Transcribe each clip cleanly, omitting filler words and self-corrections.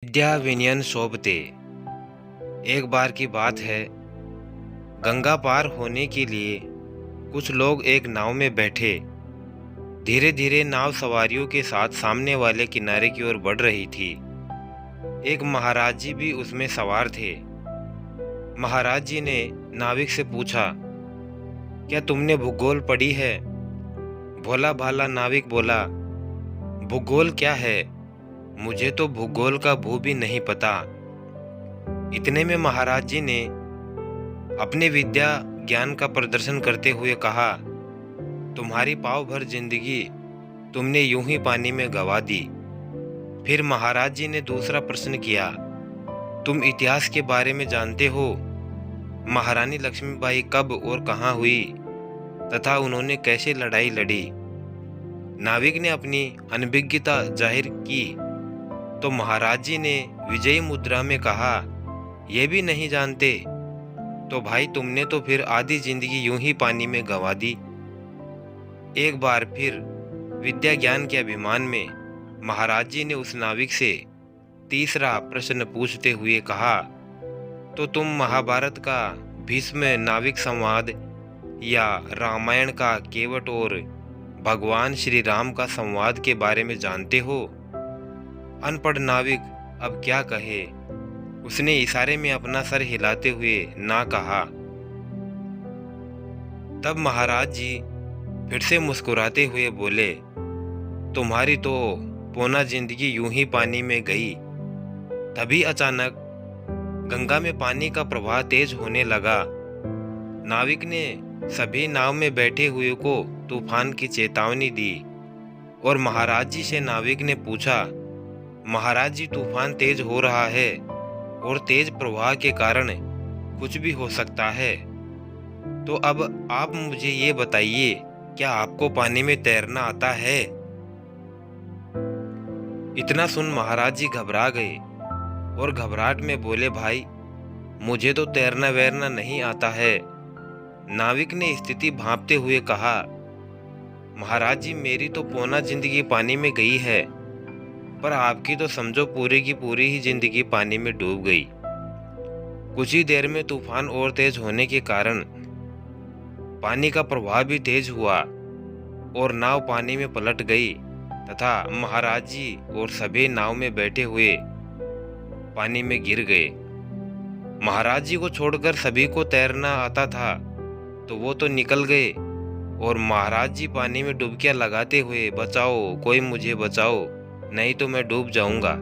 विद्या विनयन शोभते। एक बार की बात है, गंगा पार होने के लिए कुछ लोग एक नाव में बैठे धीरे धीरे नाव सवारियों के साथ सामने वाले किनारे की ओर बढ़ रही थी। एक महाराज जी भी उसमें सवार थे। महाराज जी ने नाविक से पूछा, क्या तुमने भूगोल पढ़ी है? भोला भाला नाविक बोला, भूगोल क्या है? मुझे तो भूगोल का भू भी नहीं पता। इतने में महाराज जी ने अपने विद्या ज्ञान का प्रदर्शन करते हुए कहा, तुम्हारी पाव भर जिंदगी तुमने यूं ही पानी में गंवा दी। फिर महाराज जी ने दूसरा प्रश्न किया, तुम इतिहास के बारे में जानते हो? महारानी लक्ष्मीबाई कब और कहाँ हुई तथा उन्होंने कैसे लड़ाई लड़ी? नाविक ने अपनी अनभिज्ञता जाहिर की तो महाराज जी ने विजयी मुद्रा में कहा, यह भी नहीं जानते? तो भाई तुमने तो फिर आधी जिंदगी यूं ही पानी में गंवा दी। एक बार फिर विद्या ज्ञान के अभिमान में महाराज जी ने उस नाविक से तीसरा प्रश्न पूछते हुए कहा, तो तुम महाभारत का भीष्म नाविक संवाद या रामायण का केवट और भगवान श्री राम का संवाद के बारे में जानते हो? अनपढ़ नाविक अब क्या कहे। उसने इशारे में अपना सर हिलाते हुए ना कहा। तब महाराज जी फिर से मुस्कुराते हुए बोले, तुम्हारी तो पौना जिंदगी यूं ही पानी में गई। तभी अचानक गंगा में पानी का प्रवाह तेज होने लगा। नाविक ने सभी नाव में बैठे हुए को तूफान की चेतावनी दी और महाराज जी से नाविक ने पूछा, महाराज जी तूफान तेज हो रहा है और तेज प्रवाह के कारण कुछ भी हो सकता है, तो अब आप मुझे ये बताइए, क्या आपको पानी में तैरना आता है? इतना सुन महाराज जी घबरा गए और घबराहट में बोले, भाई मुझे तो तैरना वैरना नहीं आता है। नाविक ने स्थिति भांपते हुए कहा, महाराज जी मेरी तो पौना जिंदगी पानी में गई है, पर आपकी तो समझो पूरी की पूरी ही जिंदगी पानी में डूब गई। कुछ ही देर में तूफान और तेज होने के कारण पानी का प्रवाह भी तेज हुआ और नाव पानी में पलट गई तथा महाराज जी और सभी नाव में बैठे हुए पानी में गिर गए। महाराज जी को छोड़कर सभी को तैरना आता था तो वो तो निकल गए और महाराज जी पानी में डुबकियां लगाते हुए, बचाओ कोई मुझे बचाओ, नहीं तो मैं डूब जाऊंगा।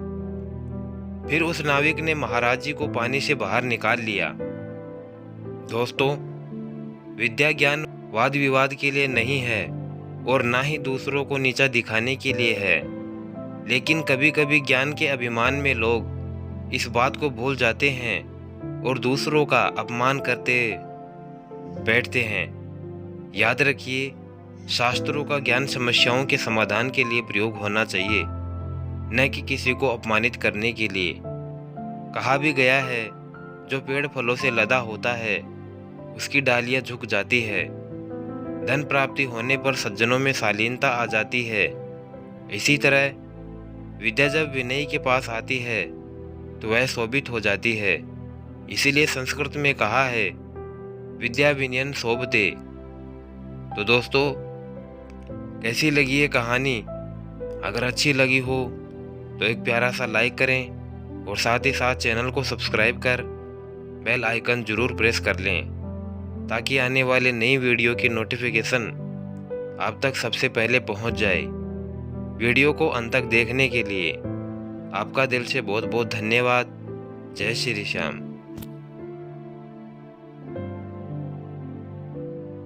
फिर उस नाविक ने महाराज जी को पानी से बाहर निकाल लिया। दोस्तों, विद्या ज्ञान वाद विवाद के लिए नहीं है और ना ही दूसरों को नीचा दिखाने के लिए है, लेकिन कभी कभी ज्ञान के अभिमान में लोग इस बात को भूल जाते हैं और दूसरों का अपमान करते बैठते हैं। याद रखिए, शास्त्रों का ज्ञान समस्याओं के समाधान के लिए प्रयोग होना चाहिए, न कि किसी को अपमानित करने के लिए। कहा भी गया है, जो पेड़ फलों से लदा होता है उसकी डालियां झुक जाती है। धन प्राप्ति होने पर सज्जनों में शालीनता आ जाती है। इसी तरह विद्या जब विनयी के पास आती है तो वह शोभित हो जाती है। इसीलिए संस्कृत में कहा है, विद्या विनयन शोभते। तो दोस्तों, कैसी लगी ये कहानी? अगर अच्छी लगी हो तो एक प्यारा सा लाइक करें और साथ ही साथ चैनल को सब्सक्राइब कर बेल आइकन जरूर प्रेस कर लें, ताकि आने वाले नई वीडियो की नोटिफिकेशन आप तक सबसे पहले पहुंच जाए। वीडियो को अंत तक देखने के लिए आपका दिल से बहुत बहुत धन्यवाद। जय श्री श्याम।